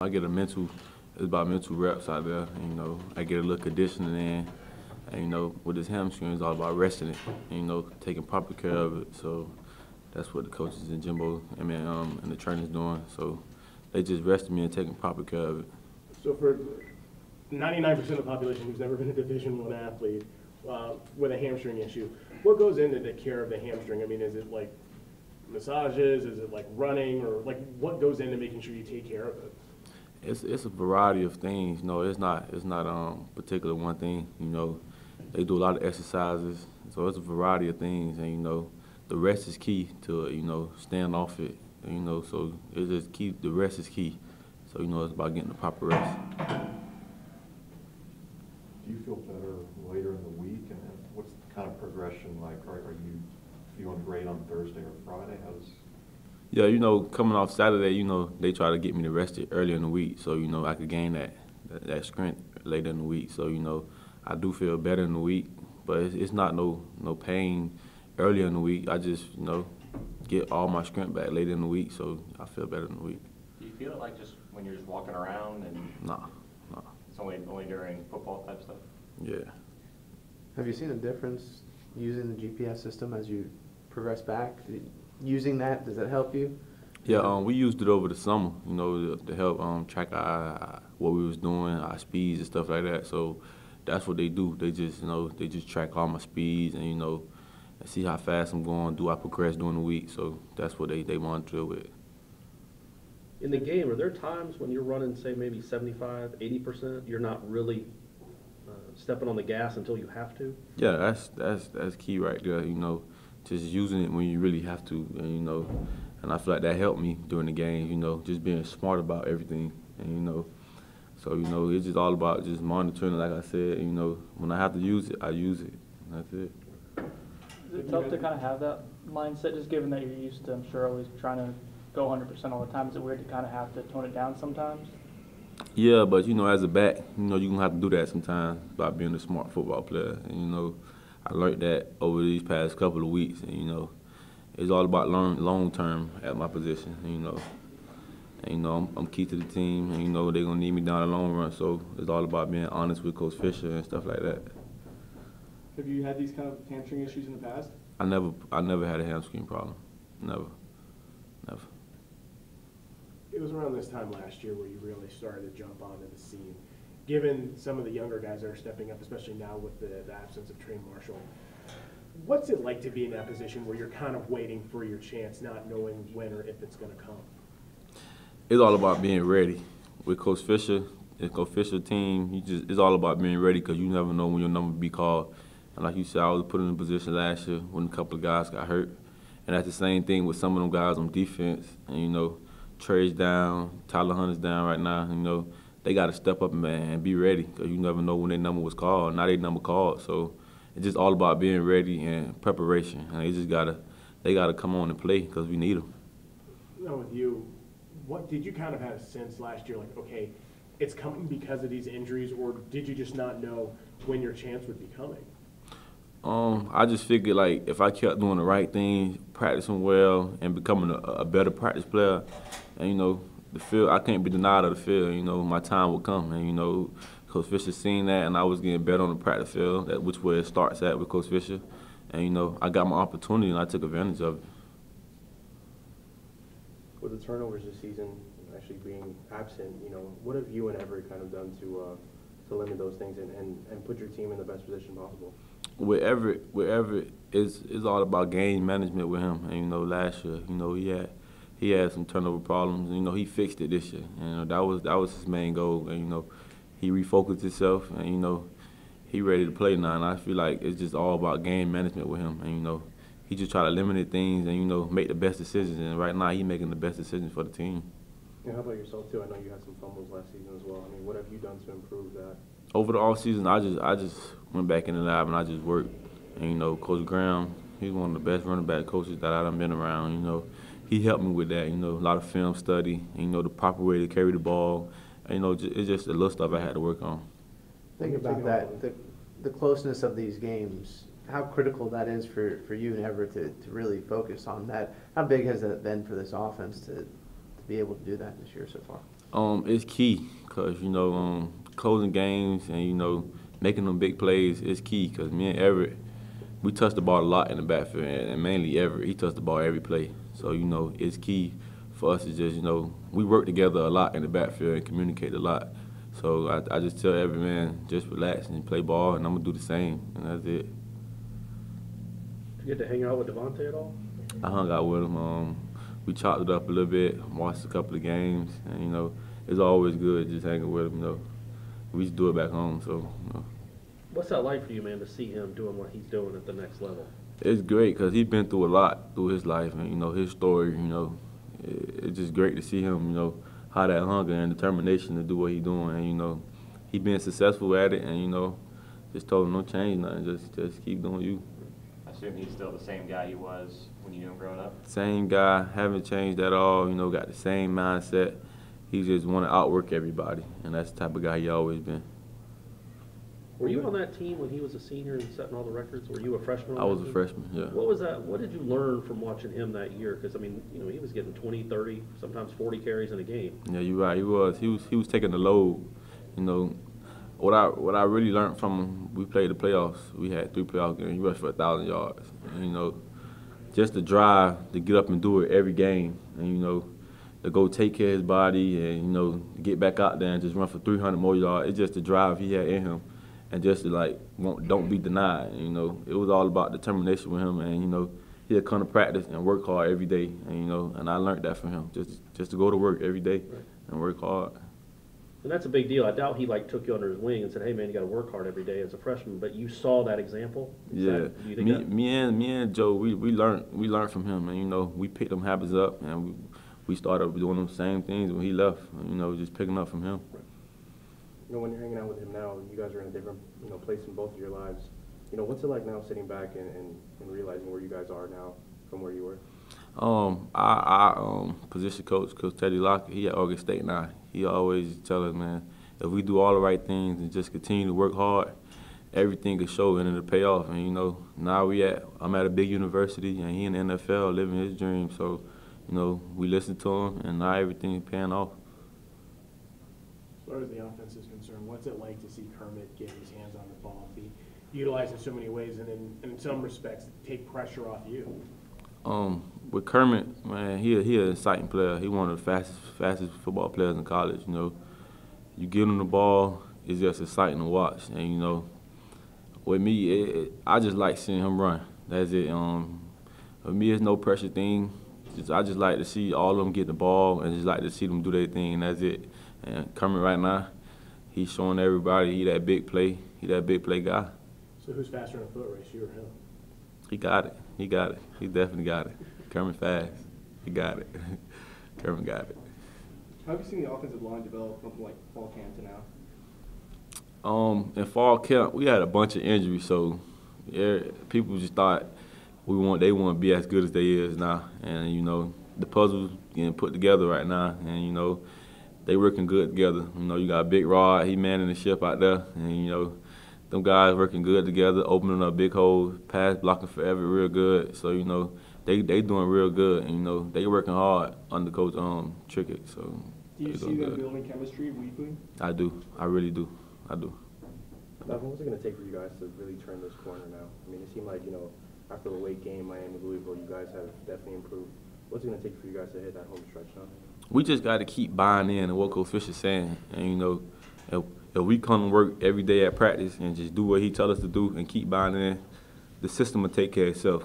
I get a mental, it's about mental reps out there. I get a little conditioning in. And, with this hamstring, it's all about resting it. Taking proper care of it. So that's what the coaches in Jimbo, and the trainers doing. So they just rested me and taking proper care of it. So for 99% of the population who's never been a Division I athlete with a hamstring issue, what goes into the care of the hamstring? I mean, is it like massages? Is it like running? Or like what goes into making sure you take care of it? It's a variety of things. It's not particular one thing. They do a lot of exercises, so it's a variety of things. And the rest is key to it. Staying off it. So it's just key. The rest is key. So it's about getting the proper rest. Do you feel better later in the week, and what's the kind of progression like? Are you feeling great on Thursday or Friday? Yeah, coming off Saturday, they try to get me to rest it earlier in the week, so I could gain that strength later in the week. So I do feel better in the week, but it's not no pain earlier in the week. I just get all my strength back later in the week, so I feel better in the week. Do you feel it like just when you're just walking around and? Nah. It's only during football type stuff? Yeah. Have you seen a difference using the GPS system as you progress back? Using that, does that help you? Yeah, we used it over the summer, to help track what we was doing, our speeds and stuff like that. So that's what they do. They just track all my speeds and see how fast I'm going. Do I progress during the week? So that's what they monitor with. In the game, are there times when you're running, say, maybe 75, 80%, you're not really stepping on the gas until you have to? Yeah, that's key right there, just using it when you really have to, and I feel like that helped me during the game, just being smart about everything, and so it's just all about just monitoring, like I said, when I have to use it, I use it, and that's it. Is it tough to kind of have that mindset, just given that you're used to, I'm sure, always trying to go 100% all the time? Is it weird to kind of have to tone it down sometimes? Yeah, but as a back, you're gonna have to do that sometimes by being a smart football player. And I learned that over these past couple of weeks. And it's all about long term at my position. And I'm key to the team. And they're gonna need me down the long run. So it's all about being honest with Coach Fisher and stuff like that. Have you had these kind of hamstring issues in the past? I never had a hamstring problem. Never. It was around this time last year where you really started to jump onto the scene. Given some of the younger guys that are stepping up, especially now with the absence of Trey Marshall, what's it like to be in that position where you're kind of waiting for your chance, not knowing when or if it's going to come? It's all about being ready. With Coach Fisher, the Coach Fisher team, it's all about being ready because you never know when your number will be called. And like you said, I was put in a position last year when a couple of guys got hurt. And that's the same thing with some of them guys on defense. And Trey's down, Tyler Hunter's down right now. They got to step up and be ready because you never know when their number was called. Now their number called, so it's just all about being ready and preparation. And they gotta come on and play because we need them. Now with you, what did you kind of have a sense last year, like, okay, it's coming because of these injuries, or did you just not know when your chance would be coming? I just figured like if I kept doing the right thing, practicing well, and becoming a better practice player, and the field, I can't be denied of the field. My time will come, and Coach Fisher seen that, and I was getting better on the practice field, which where it starts at with Coach Fisher, and I got my opportunity and I took advantage of it. With the turnovers this season actually being absent, what have you and Everett kind of done to limit those things and put your team in the best position possible? With Everett, it's all about game management with him. And last year, he had some turnover problems. He fixed it this year. And that was his main goal. And he refocused himself, and he ready to play now. And I feel like it's just all about game management with him. And he just try to limit things and make the best decisions. And right now, he's making the best decisions for the team. And how about yourself too? I know you had some fumbles last season as well. I mean, what have you done to improve that? Over the off season, I just went back in the lab and I just worked. And Coach Graham, he's one of the best running back coaches that I've been around. He helped me with that. A lot of film study. The proper way to carry the ball. And, it's just the little stuff I had to work on. Think about that. The closeness of these games. How critical that is for you and Everett to really focus on that. How big has that been for this offense to be able to do that this year so far? It's key because, you know, closing games and, you know, making them big plays is key because me and Everett, we touch the ball a lot in the backfield, and mainly Everett, he touched the ball every play. So, you know, it's key for us to just, you know, we work together a lot in the backfield and communicate a lot. So I just tell every man, just relax and play ball, and I'm going to do the same, and that's it. Did you get to hang out with Devontae at all? I hung out with him. We chopped it up a little bit, watched a couple of games, and, you know, it's always good just hanging with him, you know. We just do it back home, so, you know. What's that like for you, man, to see him doing what he's doing at the next level? It's great because he's been through a lot through his life, and, you know, his story, you know, it's just great to see him, you know, how that hunger and determination to do what he's doing, and, you know, he been successful at it, and, you know, just told him don't change nothing, just keep doing you. I assume he's still the same guy he was when you knew him growing up? Same guy, haven't changed at all, you know, got the same mindset. He just want to outwork everybody, and that's the type of guy he always been. Were you on that team when he was a senior and setting all the records? Were you a freshman? I was a freshman, yeah. What was that? What did you learn from watching him that year? Because, I mean, you know, he was getting 20, 30, sometimes 40 carries in a game. Yeah, you're right. He was taking the load. You know, what I really learned from him, we played the playoffs. We had 3 playoff games. He rushed for 1,000 yards. And, you know, just the drive to get up and do it every game, and, you know, to go take care of his body and, you know, get back out there and just run for 300 more yards. It's just the drive he had in him, and just to, like, don't be denied. You know, it was all about determination with him, and, you know, he'll come to practice and work hard every day, and, you know, and I learned that from him, just to go to work every day and work hard. And that's a big deal. I doubt he, like, took you under his wing and said, hey, man, you got to work hard every day as a freshman, but you saw that example? Yeah, do you think that? me and Joe, we learned from him, and, you know, we picked them habits up, and we started doing them same things when he left, and, you know, just picking up from him. You know, when you're hanging out with him now, you guys are in a different, you know, place in both of your lives. You know, what's it like now sitting back and realizing where you guys are now from where you were? Our position coach, Coach Teddy Lockett, he at Oregon State now. He always tell us, man, if we do all the right things and just continue to work hard, everything could show and it'll pay off. And, you know, now I'm at a big university, and he in the NFL living his dream. So, you know, we listen to him, and now everything is paying off. As far as the offense is concerned, what's it like to see Kermit get his hands on the ball, be utilized in so many ways, and in some respects take pressure off you? With Kermit, man, he an exciting player. He one of the fastest football players in college. You know, you give him the ball, it's just exciting to watch. And, you know, with me, I just like seeing him run. That's it. For me, it's no pressure thing. I just like to see all of them get the ball and just like to see them do their thing, and that's it. And Kermit right now, he's showing everybody he that big play guy. So who's faster in a foot race, you or him? He got it. He definitely got it. Kermit fast. He got it. Kermit got it. How have you seen the offensive line develop from, like, fall camp to now? In fall camp, we had a bunch of injuries, so yeah, people just thought they want to be as good as they is now. And, you know, the puzzle's getting put together right now, and, you know, they working good together. You know, you got Big Rod, he manning the ship out there, and, you know, them guys working good together, opening up big holes, pass blocking forever real good. So, you know, they doing real good, and, you know, they working hard under Coach Trickett. So Do you see them building chemistry weekly? I do. I really do. I do. Dalvin, what's it going to take for you guys to really turn this corner now? I mean, it seemed like, you know, after the late game, Miami, Louisville, you guys have definitely improved. What's it going to take for you guys to hit that home stretch now? We just got to keep buying in and what Coach Fisher's saying. And, you know, if we come to work every day at practice and just do what he tells us to do and keep buying in, the system will take care of itself.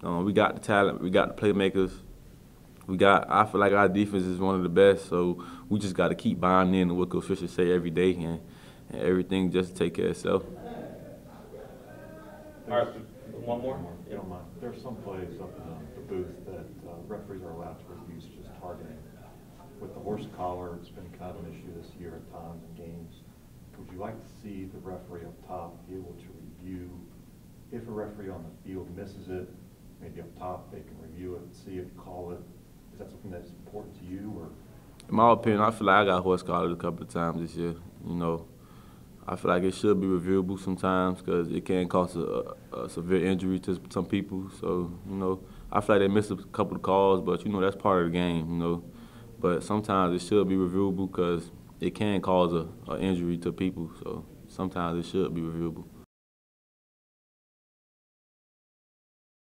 We got the talent. We got the playmakers. I feel like our defense is one of the best, so we just got to keep buying in and what Coach Fisher say every day, and everything just take care of itself. All right, one more? If you don't mind. There's some plays up in the booth that referees are allowed to refuse just targeting. With the horse collar, it's been kind of an issue this year at times in games. Would you like to see the referee up top be able to review if a referee on the field misses it? Maybe up top they can review it and see it, call it. Is that something that's important to you, or? In my opinion, I feel like I got horse collared a couple of times this year. You know, I feel like it should be reviewable sometimes because it can cause a severe injury to some people. So, you know, I feel like they missed a couple of calls, but, you know, that's part of the game, you know. but sometimes it should be reviewable because it can cause a injury to people. So sometimes it should be reviewable.